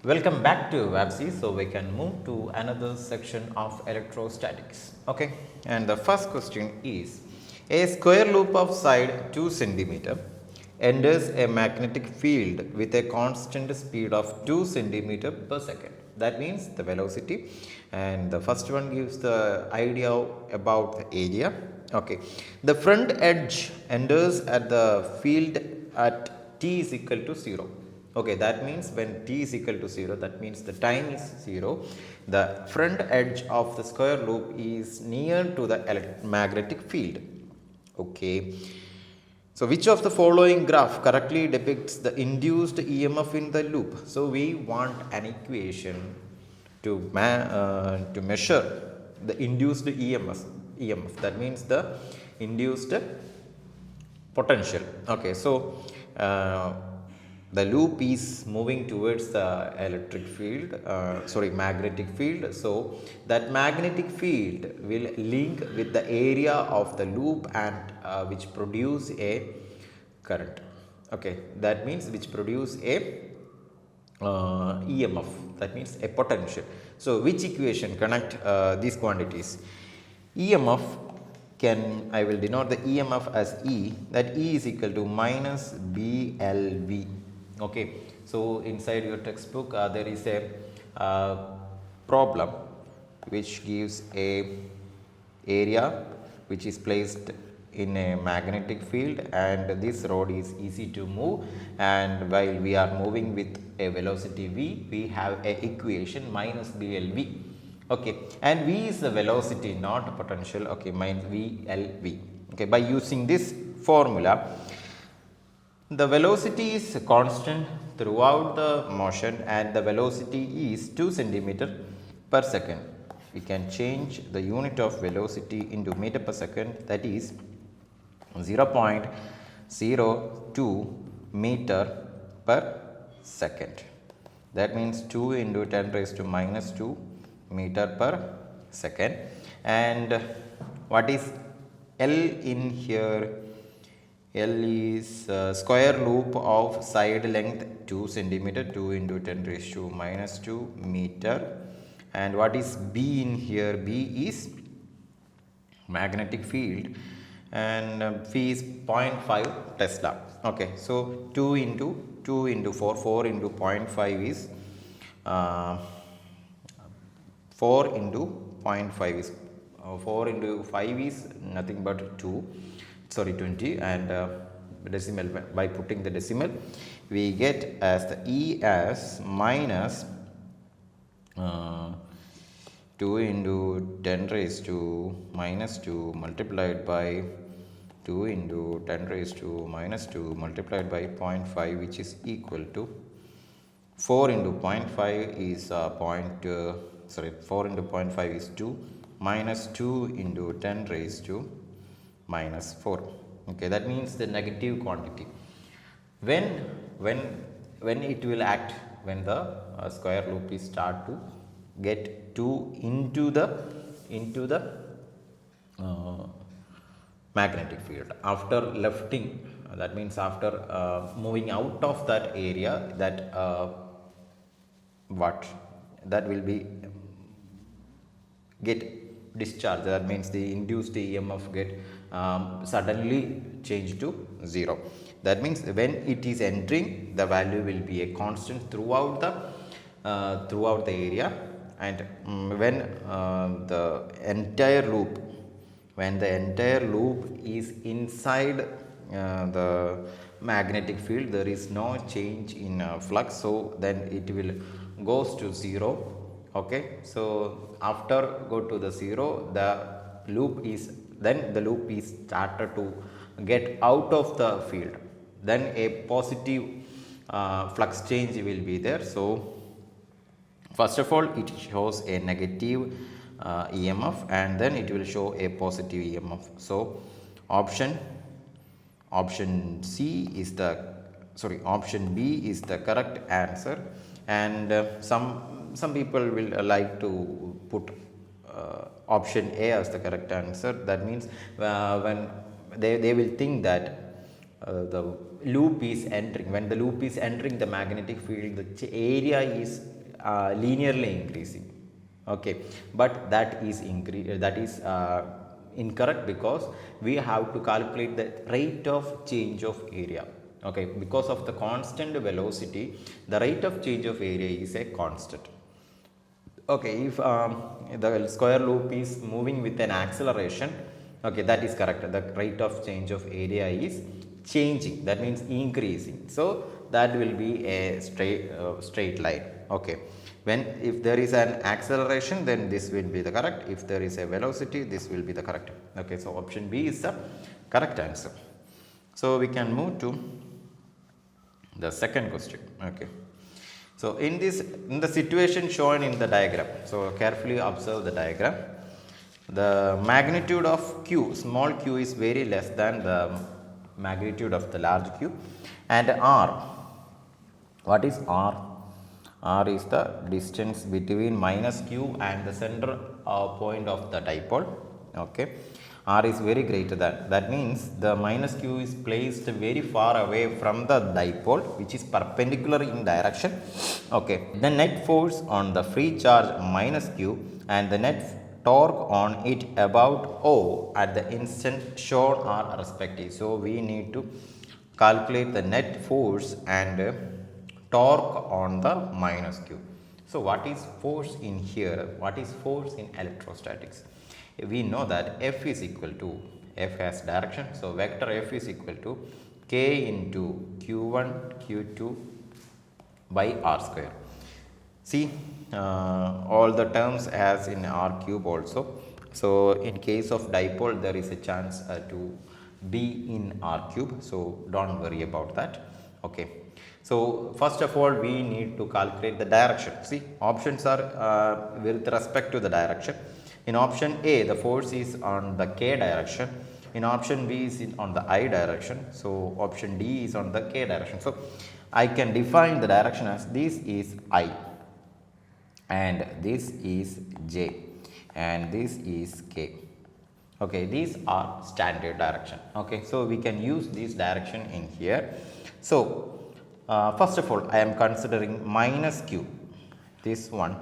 Welcome back to WAPSI. So we can move to another section of electrostatics. Okay, and the first question is a square loop of side 2 centimeter enters a magnetic field with a constant speed of 2 centimeter per second. That means the velocity, and the first one gives the idea about the area. Okay, the front edge enters at the field at t is equal to 0. Okay, that means when t is equal to 0, that means the time is 0. The front edge of the square loop is near to the magnetic field. Okay. So, which of the following graph correctly depicts the induced EMF in the loop? So, we want an equation to measure the induced EMF. That means the induced potential. Okay, so the loop is moving towards the magnetic field. So that magnetic field will link with the area of the loop and which produce a current. Okay, that means which produce a EMF, that means a potential. So which equation connect these quantities? EMF I will denote the EMF as E, that E is equal to minus BLV. Okay, so inside your textbook there is a problem which gives a area which is placed in a magnetic field, and this rod is easy to move, and while we are moving with a velocity v, we have a equation minus BLV. Okay, and v is the velocity, not potential. Okay, minus VLV. Okay, by using this formula, the velocity is constant throughout the motion and the velocity is 2 centimeter per second. We can change the unit of velocity into meter per second, that is 0.02 meter per second. That means 2 into 10 raised to minus 2 meter per second. And what is L in here? L is square loop of side length 2 centimeter, 2 into 10 raised to minus 2 meter. And what is B in here? B is magnetic field, and phi is 0.5 Tesla. Okay, so 2 into 4, 4 into 0.5 is 4 into 0.5 is 4 into 5 is nothing but 20, and decimal, by putting the decimal we get as the E as minus 2 into 10 raised to minus 2 multiplied by 2 into 10 raised to minus 2 multiplied by 0.5, which is equal to 4 into 0.5 is 4 into 0.5 is 2 minus 2 into 10 raised to minus 4. Okay, that means the negative quantity. When it will act, when the square loop is start to get 2 into the magnetic field after lifting, that means after moving out of that area, that that will be get discharged. That means the induced EMF get suddenly changed to 0. That means when it is entering, the value will be a constant throughout the area, and when the entire loop is inside the magnetic field, there is no change in flux, so then it will goes to 0. Okay, so after go to the 0, the loop is started to get out of the field, then a positive flux change will be there. So first of all it shows a negative EMF, and then it will show a positive EMF. So option C is option B is the correct answer, and some people will like to put option A as the correct answer. That means when they will think that the loop is entering, when the loop is entering the magnetic field, the area is linearly increasing. Okay, but that is incorrect, because we have to calculate the rate of change of area. Okay, because of the constant velocity, the rate of change of area is a constant. Okay, if the square loop is moving with an acceleration, okay, that is correct, the rate of change of area is changing, that means increasing, so that will be a straight line. Okay, when if there is an acceleration, then this will be the correct, if there is a velocity, this will be the correct. Okay, so option B is the correct answer. So we can move to the second question. Okay, so in the situation shown in the diagram, so carefully observe the diagram. The magnitude of q, small q, is very less than the magnitude of the large q, and r, what is r? R is the distance between minus q and the center point of the dipole. Okay, r is very greater than, that means the minus q is placed very far away from the dipole, which is perpendicular in direction. Okay, the net force on the free charge minus q and the net torque on it about O at the instant shown are respective. So we need to calculate the net force and torque on the minus q. So what is force in here? What is force in electrostatics? We know that F is equal to, F has direction, so vector F is equal to K into Q1 Q2 by R square. See, all the terms as in R cube also. So in case of dipole, there is a chance to be in R cube, so don't worry about that. Okay, so first of all, we need to calculate the direction. See, options are with respect to the direction. In option A, the force is on the K direction. In option B is on the I direction. So option D is on the K direction. So I can define the direction as this is I, and this is J, and this is K. Okay, these are standard direction. Okay, so we can use this direction in here. So first of all, I am considering minus q, this one,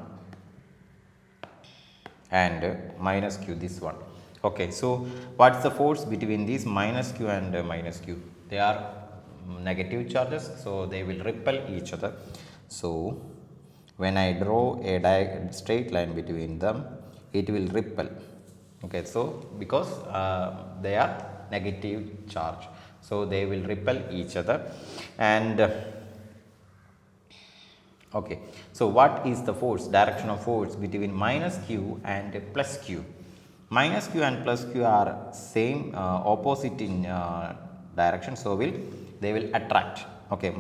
and minus q, this one. Okay, so what's the force between these minus q and minus q? They are negative charges, so they will repel each other. So when I draw a straight line between them, it will repel. Okay, so because they are negative charge, so they will repel each other. And okay, so what is the force, direction of force between minus q and plus q? Minus q and plus q are same, opposite in direction, so they will attract. Okay,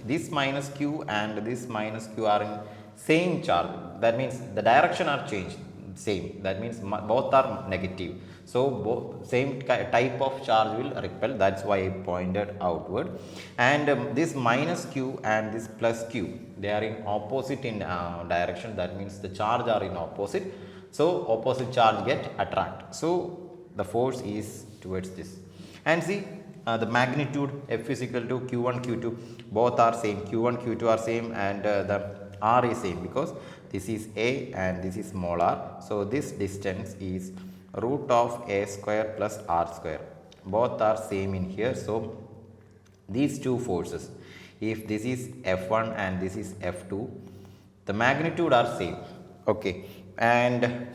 this minus q and this minus q are in same charge, that means the direction are changed same, that means both are negative, so both same type of charge will repel, that's why I pointed outward. And this minus q and this plus q, they are in opposite in direction, that means the charge are in opposite, so opposite charge get attract, so the force is towards this. And see, the magnitude F is equal to q1 q2, both are same, q1 q2 are same, and the r is same, because this is a and this is small r, so this distance is root of a square plus r square, both are same in here. So these two forces, if this is F1 and this is F2, the magnitude are same. Okay, and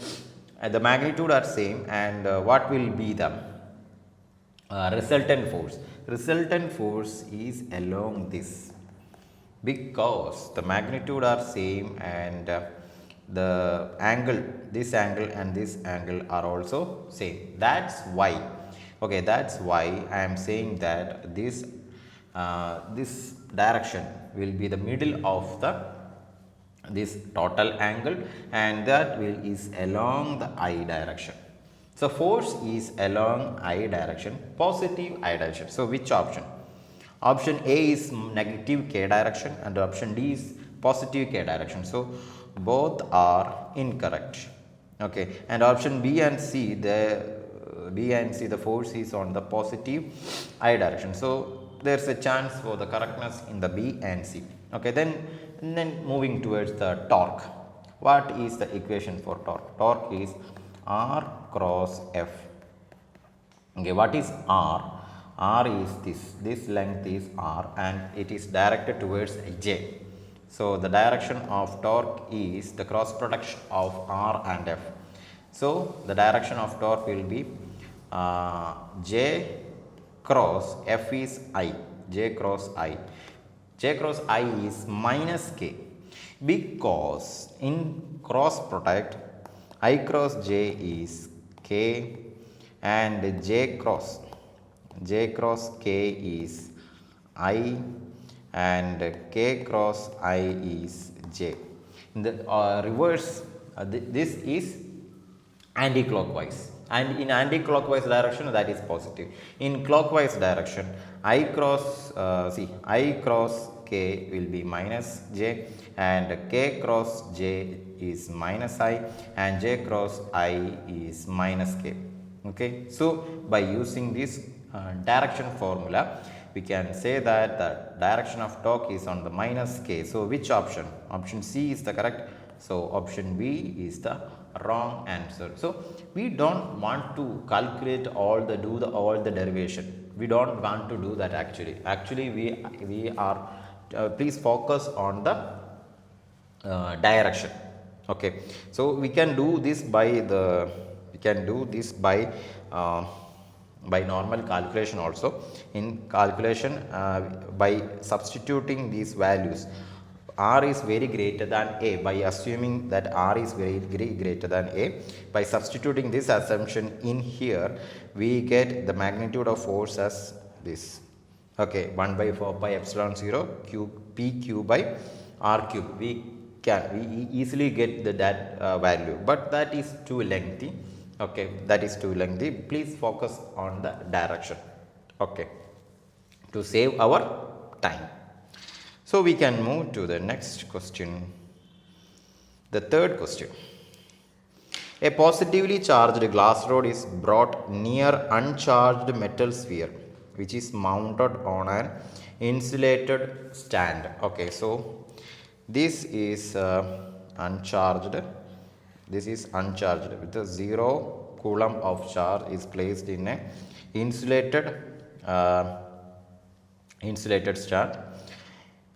the magnitude are same, and what will be the resultant force? Resultant force is along this, because the magnitude are same, and the angle, this angle and this angle are also same. That's why, okay, that's why I am saying that this this direction will be the middle of this total angle, and that is along the I direction. So force is along I direction, positive I direction. So which option? Option A is negative K direction, and option D is positive K direction. So both are incorrect. Okay, and option B and C, B and C, the force is on the positive I direction. So there's a chance for the correctness in the B and C. Okay, then moving towards the torque. What is the equation for torque? Torque is R cross F. Okay, what is R? R is this length is R and it is directed towards J. So the direction of torque is the cross product of R and F. So the direction of torque will be J cross F is I, J cross I. J cross I is minus K, because in cross product I cross J is K and J cross K is I and K cross I is J. In the reverse, this is anti-clockwise, and in anti-clockwise direction that is positive. In clockwise direction, I cross K will be minus J and K cross J is minus I and J cross I is minus K. Okay, so by using this direction formula, we can say that the direction of torque is on the minus K. So which option? Option C is the correct. So option B is the wrong answer. So we don't want to calculate all the derivation. We don't want to do that actually. Actually we are please focus on the direction. Okay, so we can do this by normal calculation also. In calculation, by substituting these values, R is very greater than A, by assuming that R is very greater than A, by substituting this assumption in here, we get the magnitude of force as this. Okay, 1 by 4 pi epsilon 0 PQ by R cube. We easily get that value, but that is too lengthy. Okay, that is too lengthy. Please focus on the direction. Okay, to save our time. So we can move to the next question. The third question. A positively charged glass rod is brought near uncharged metal sphere which is mounted on an insulated stand. Okay, so this is uncharged. This is uncharged with a 0 coulomb of charge is placed in a insulated stand.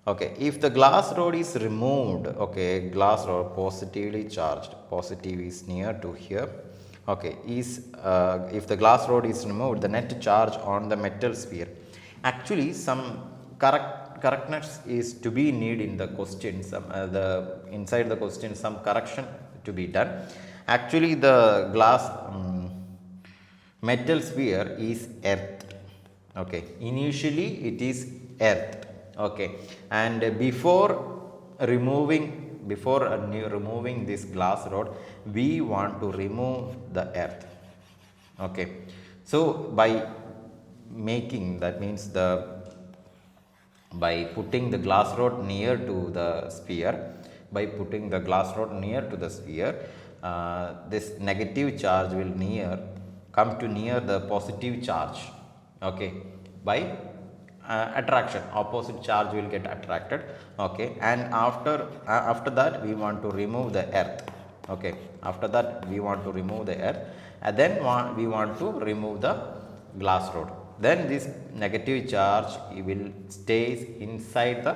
Okay, if the glass rod is removed, okay, glass rod positively charged, positive is near to here. Okay, if the glass rod is removed, the net charge on the metal sphere. Actually, some correctness is to be needed in the question. Inside the question, some correction to be done. Actually, the glass metal sphere is earthed. Okay, initially it is earthed. Okay, and before removing this glass rod, we want to remove the earth. Okay, so by making, that means by putting the glass rod near to the sphere, this negative charge will come to near the positive charge. Okay, by attraction, opposite charge will get attracted. Okay, and after that we want to remove the earth. Okay, after that we want to remove the earth, and then we want to remove the glass rod. Then this negative charge will stays inside the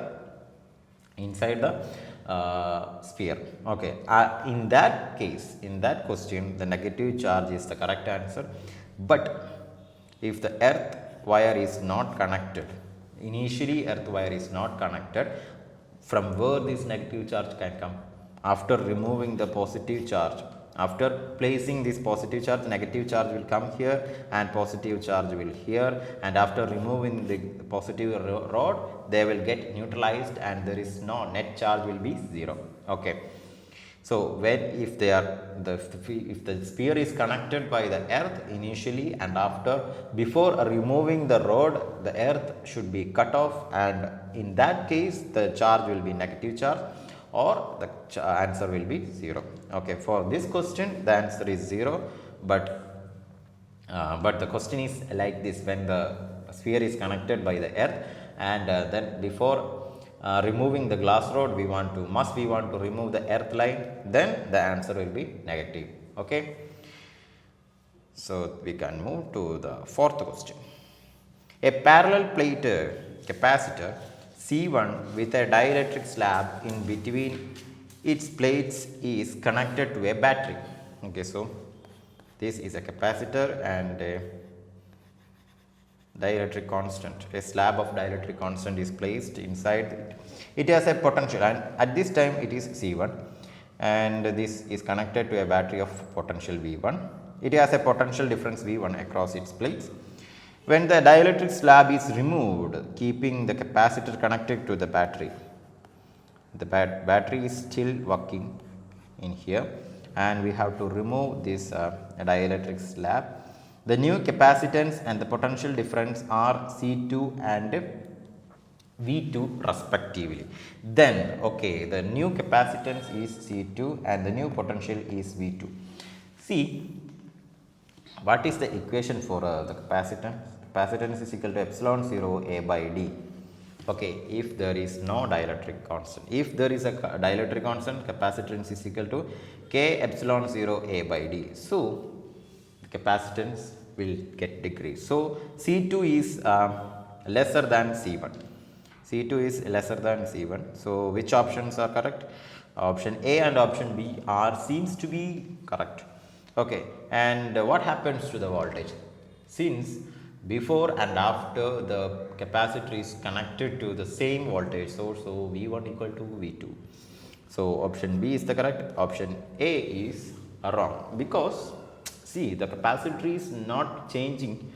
sphere. Okay, in that case, in that question, the negative charge is the correct answer. But if the earth wire is not connected, initially earth wire is not connected, from where this negative charge can come? After removing the positive charge, after placing this positive charge, negative charge will come here and positive charge will here, and after removing the positive rod, they will get neutralized and there is no net charge will be 0. Okay, so if the sphere is connected by the earth initially, and before removing the rod, the earth should be cut off, and in that case the charge will be negative charge, or the answer will be 0. Okay, for this question the answer is 0, but But the question is like this: when the sphere is connected by the earth, and then before removing the glass rod, we want to remove the earth line, then the answer will be negative. Okay, so we can move to the fourth question. A parallel plate capacitor C1 with a dielectric slab in between its plates is connected to a battery. Okay, so this is a capacitor and a dielectric constant. A slab of dielectric constant is placed inside it. It has a potential, and at this time it is C1, and this is connected to a battery of potential V1. It has a potential difference V1 across its plates. When the dielectric slab is removed, keeping the capacitor connected to the battery, the battery is still working in here, and we have to remove this dielectric slab. The new capacitance and the potential difference are C2 and V2 respectively. Then, okay, the new capacitance is C2 and the new potential is V2. See, what is the equation for the capacitance? Capacitance is equal to epsilon 0 A by D. Okay, if there is no dielectric constant. If there is a dielectric constant, capacitance is equal to K epsilon 0 A by D. So, capacitance will get decreased. So, C2 is lesser than C1. C2 is lesser than C1. So, which options are correct? Option A and option B are seems to be correct. Okay, and what happens to the voltage? Since before and after the capacitor is connected to the same voltage source, so V1 equal to V2. So, option B is the correct, option A is wrong, because see, the capacitor is not changing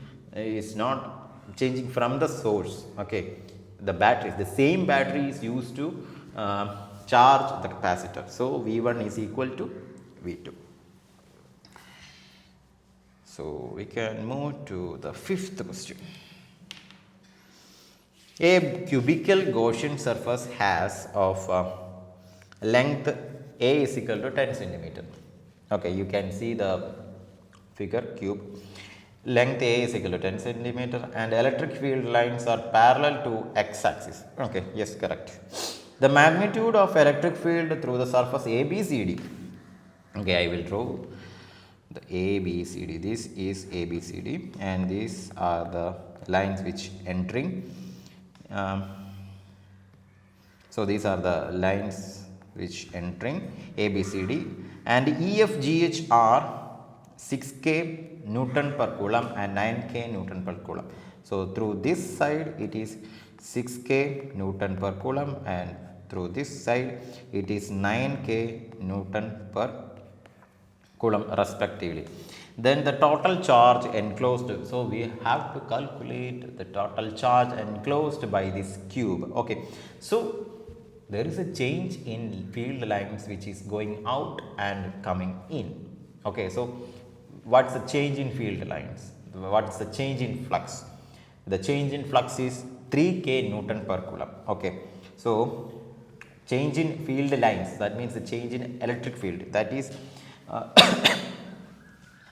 from the source. Okay, the batteries, the same battery is used to charge the capacitor. So, V1 is equal to V2. So, we can move to the fifth question. A cubical Gaussian surface has of length A is equal to 10 centimeter. Okay, you can see the figure cube. Length A is equal to 10 centimeter and electric field lines are parallel to x axis. Okay, yes, correct. The magnitude of electric field through the surface ABCD. Okay, I will draw the ABCD. This is ABCD and these are the lines which entering. So these are the lines which entering ABCD, and EFGH are 6K Newton per coulomb and 9K Newton per coulomb. So through this side it is 6K Newton per coulomb and through this side it is 9K Newton per coulomb respectively. Then the total charge enclosed, so we have to calculate the total charge enclosed by this cube. Okay, so there is a change in field lines which is going out and coming in. Okay, so what's the change in field lines? What's the change in flux? The change in flux is 3K Newton per coulomb. Okay, so change in field lines, that means the change in electric field, that is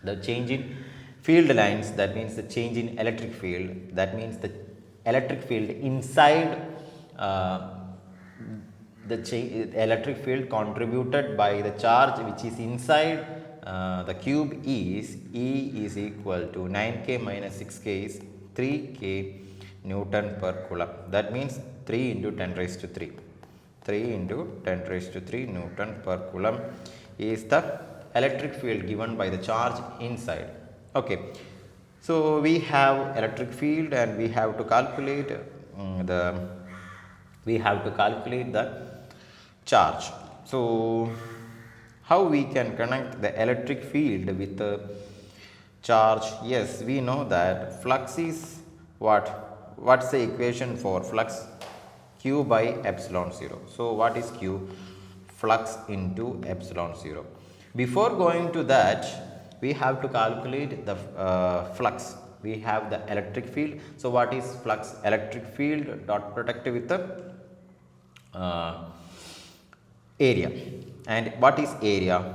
the change in field lines, that means the change in electric field, that means the electric field inside the electric field contributed by the charge which is inside the cube is E is equal to 9K minus 6K is 3K Newton per coulomb. That means 3 into 10 raised to 3. 3 into 10 raised to 3 Newton per coulomb is the electric field given by the charge inside. Okay, so we have electric field and we have to calculate the charge. So how we can connect the electric field with the charge? Yes, we know that flux is what? What's the equation for flux? Q by epsilon 0. So what is Q? Flux into epsilon 0. Before going to that, we have to calculate the flux. We have the electric field. So what is flux? Electric field dot product with the area. And what is area?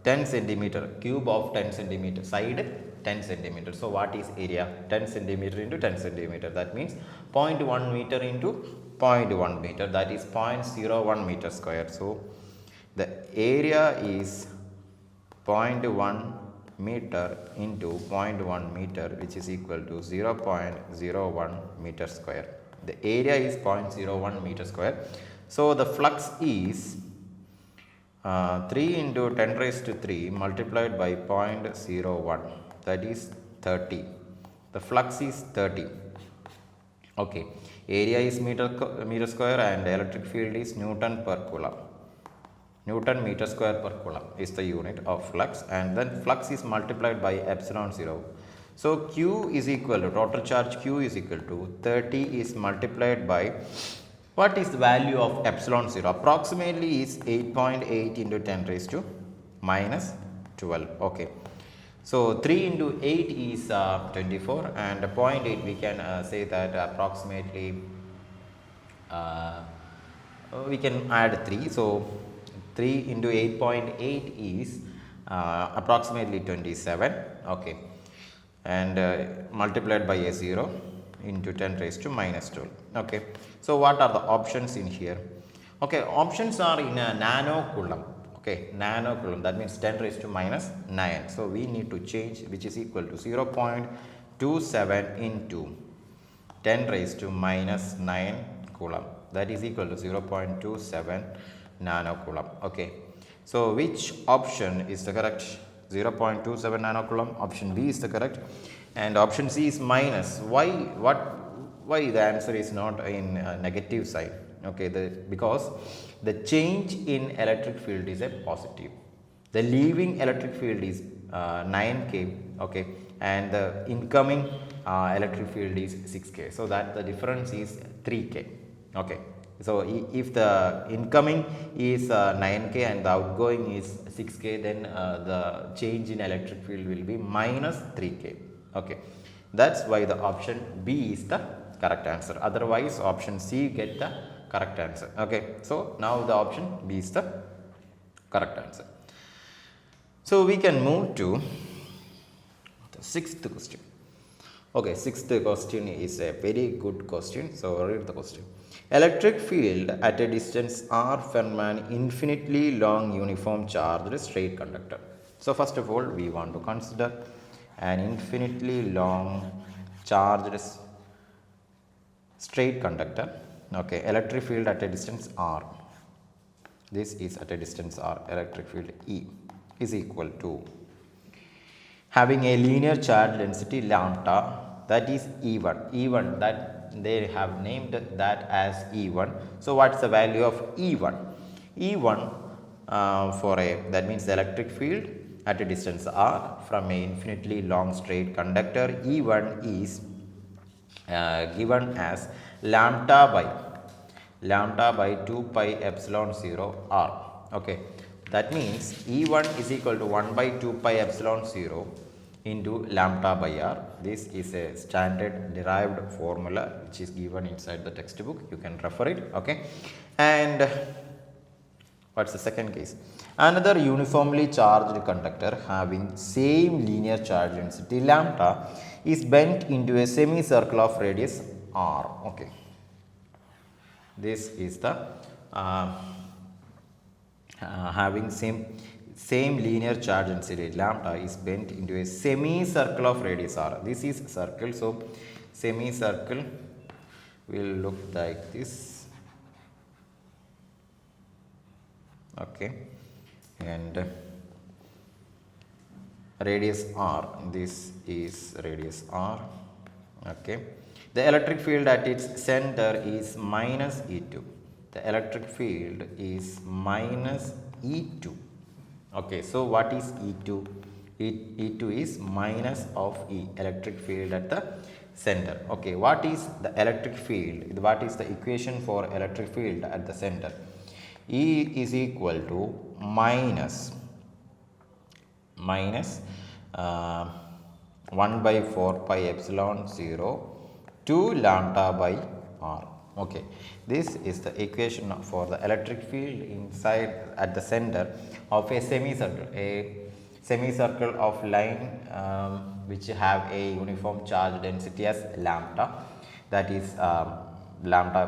10 centimeter, cube of 10 centimeter, side 10 centimeter. So what is area? 10 centimeter into 10 centimeter. That means 0.1 meter into 0.1 meter. That is 0.01 meter square. So the area is 0.1 meter into 0.1 meter, which is equal to 0.01 meter square. The area is 0.01 meter square. So the flux is 3 into 10 raised to 3 multiplied by 0.01, that is 30. The flux is 30. Okay. Area is meter square and electric field is Newton per coulomb. Newton meter square per coulomb is the unit of flux, and then flux is multiplied by epsilon 0. So Q is equal to, total charge Q is equal to 30 is multiplied by, what is the value of epsilon 0? Approximately is 8.8 into 10 raised to minus 12. Okay. So 3 into 8 is 24, and 0.8 we can say that approximately we can add 3. So 3 into 8.8 is approximately 27. Okay. And multiplied by a 0 into 10 raised to minus 12. Okay. So what are the options in here? Okay, options are in a nano coulomb. Okay, nano coulomb, that means 10 raised to minus 9. So we need to change, which is equal to 0.27 into 10 raised to minus 9 coulomb. That is equal to 0.27 nano coulomb. Okay. So which option is the correct? 0.27 nano coulomb. Option B is the correct, and option C is minus. Why the answer is not in negative side? Okay, because the change in electric field is a positive. The leaving electric field is 9K. Okay, and the incoming electric field is 6K. So that the difference is 3K. Okay. So if the incoming is 9K and the outgoing is 6K, then the change in electric field will be minus 3K. Okay, that's why the option B is the correct answer. Otherwise, option C get the correct answer. Okay, so now the option B is the correct answer. So we can move to the sixth question. Okay, sixth question is a very good question. So read the question. Electric field at a distance r from an infinitely long uniform charged straight conductor. So first of all, we want to consider an infinitely long charged straight conductor. Okay, electric field at a distance r. This is at a distance r. Electric field E is equal to having a linear charge density lambda, that is E1. E1, that they have named that as E1. So what's the value of E1? E1 for a, that means the electric field at a distance r from a infinitely long straight conductor, E1 is given as lambda by 2 pi epsilon 0 r. Okay, that means E1 is equal to 1 by 2 pi epsilon 0 into lambda by r. This is a standard derived formula which is given inside the textbook. You can refer it. Okay, and what's the second case? Another uniformly charged conductor having same linear charge density lambda is bent into a semicircle of radius r. Okay, this is the having same linear charge density lambda is bent into a semicircle of radius r. This is circle, so semicircle will look like this. Okay, and radius r, this is radius r. Okay, the electric field at its center is minus E2. The electric field is minus E2. Okay, so what is E2? E2 is minus of E, electric field at the center. Okay, what is the electric field? What is the equation for electric field at the center? E is equal to minus 1 by 4 pi epsilon 0 to lambda by r. Okay, this is the equation for the electric field inside at the center of a semicircle. A semicircle of line which have a uniform charge density as lambda, that is lambda,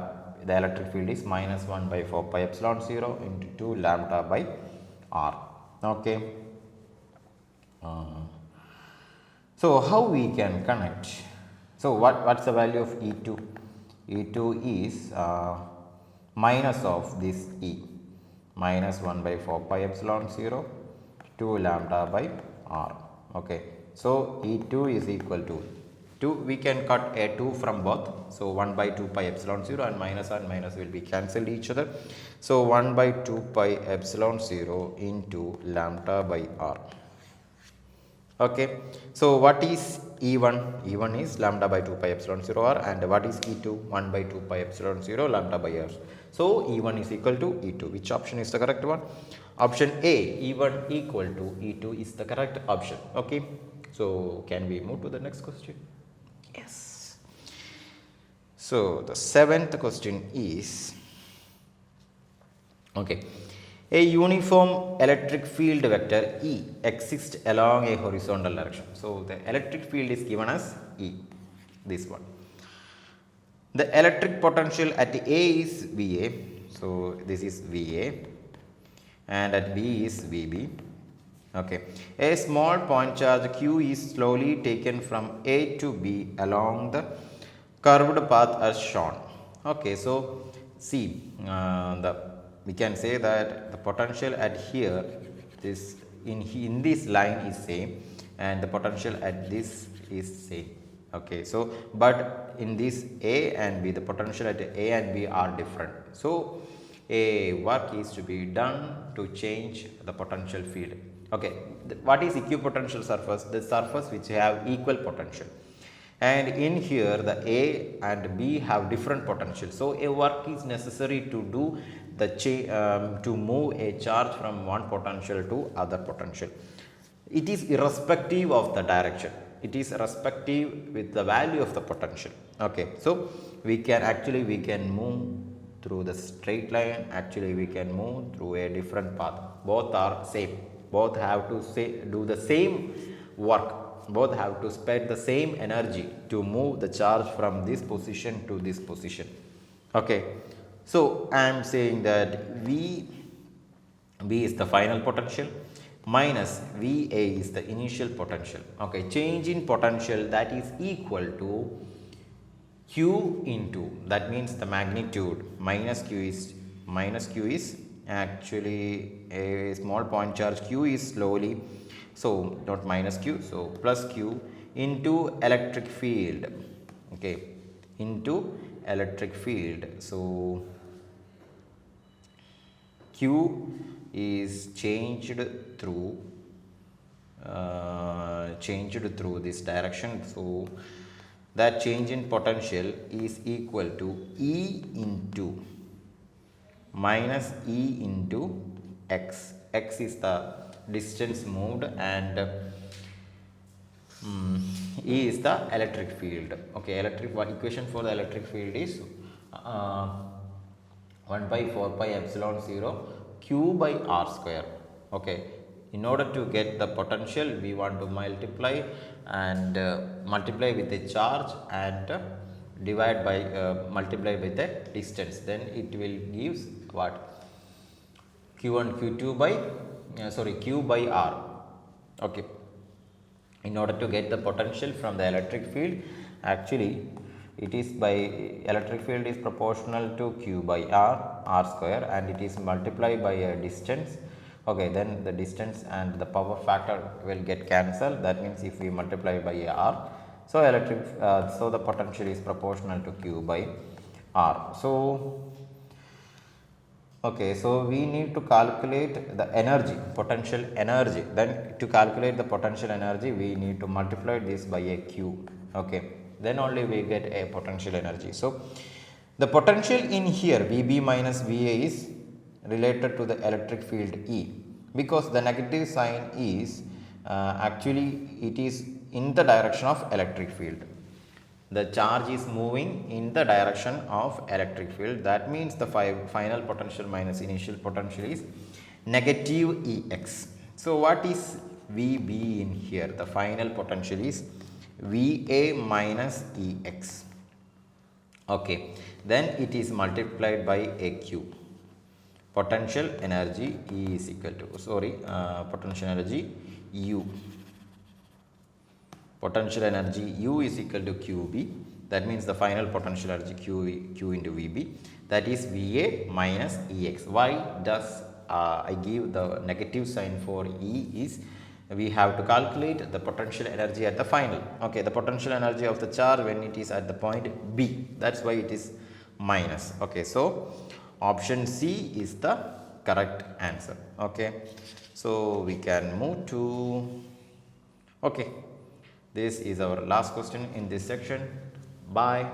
the electric field is minus 1 by 4 pi epsilon 0 into 2 lambda by r. Okay. So how we can connect? So what's the value of E2? E2 is minus of this E, minus 1 by 4 pi epsilon 0 2 lambda by r. Okay. So E2 is equal to 2, we can cut a 2 from both. So 1 by 2 pi epsilon 0 and minus will be cancelled each other. So 1 by 2 pi epsilon 0 into lambda by r. Okay. So what is E1? E1 is lambda by 2 pi epsilon 0 r, and what is E2? 1 by 2 pi epsilon 0 lambda by r. So E1 is equal to E2. Which option is the correct one? Option A, E1 equal to E2 is the correct option. Okay. So can we move to the next question? Yes. So the 7th question is, okay, a uniform electric field vector E exists along a horizontal direction. So the electric field is given as E, this one. The electric potential at A is VA, so this is VA, and at B is VB. Okay. A small point charge Q is slowly taken from A to B along the curved path as shown. Okay. So see, we can say that the potential at here, this in this line is same, and the potential at this is same. Okay. So but in this A and B, the potential at A and B are different. So a work is to be done to change the potential field. Okay. What is equipotential surface? The surface which have equal potential, and in here the A and B have different potential. So a work is necessary to do the to move a charge from one potential to other potential. It is irrespective of the direction. It is irrespective with the value of the potential. Okay. So we can move through the straight line. Actually we can move through a different path. Both are same. Both have to do the same work. Both have to spend the same energy to move the charge from this position to this position. Okay. So I am saying that V is the final potential minus VA is the initial potential. Okay. Change in potential, that is equal to Q into, that means the magnitude, minus Q is actually a small point charge Q is slowly, so not minus Q, so plus Q into electric field. Okay. Into electric field. So Q is changed through this direction. So that change in potential is equal to E into minus E into X. X is the distance moved, and E is the electric field. Okay. Equation for the electric field is 1 by 4 pi epsilon 0 Q by R square. Okay. In order to get the potential, we want to multiply with the charge and divide by multiply with the distance. Then it will gives what? Q1 Q2 by Q by R. Okay. In order to get the potential from the electric field, actually it is by electric field is proportional to Q by R square, and it is multiplied by a distance. Okay. Then the distance and the power factor will get cancelled. That means if we multiply by a R, so so the potential is proportional to Q by R. So okay, so we need to calculate the energy, potential energy. Then to calculate the potential energy, we need to multiply this by a Q. Okay. Then only we get a potential energy. So the potential in here VB minus VA is related to the electric field E, because the negative sign is actually it is in the direction of electric field. The charge is moving in the direction of electric field. That means the final potential minus initial potential is negative Ex. So what is VB in here. The final potential is VA minus EX. Okay, then it is multiplied by AQ. Potential energy E is equal to, potential energy U. Potential energy U is equal to QB. That means the final potential energy Q into VB, that is VA minus EX. Why does I give the negative sign for E is we have to calculate the potential energy at the final. Okay, the potential energy of the charge when it is at the point B, that's why it is minus. Okay, so option C is the correct answer. Okay, so we can move to, okay, this is our last question in this section. Bye.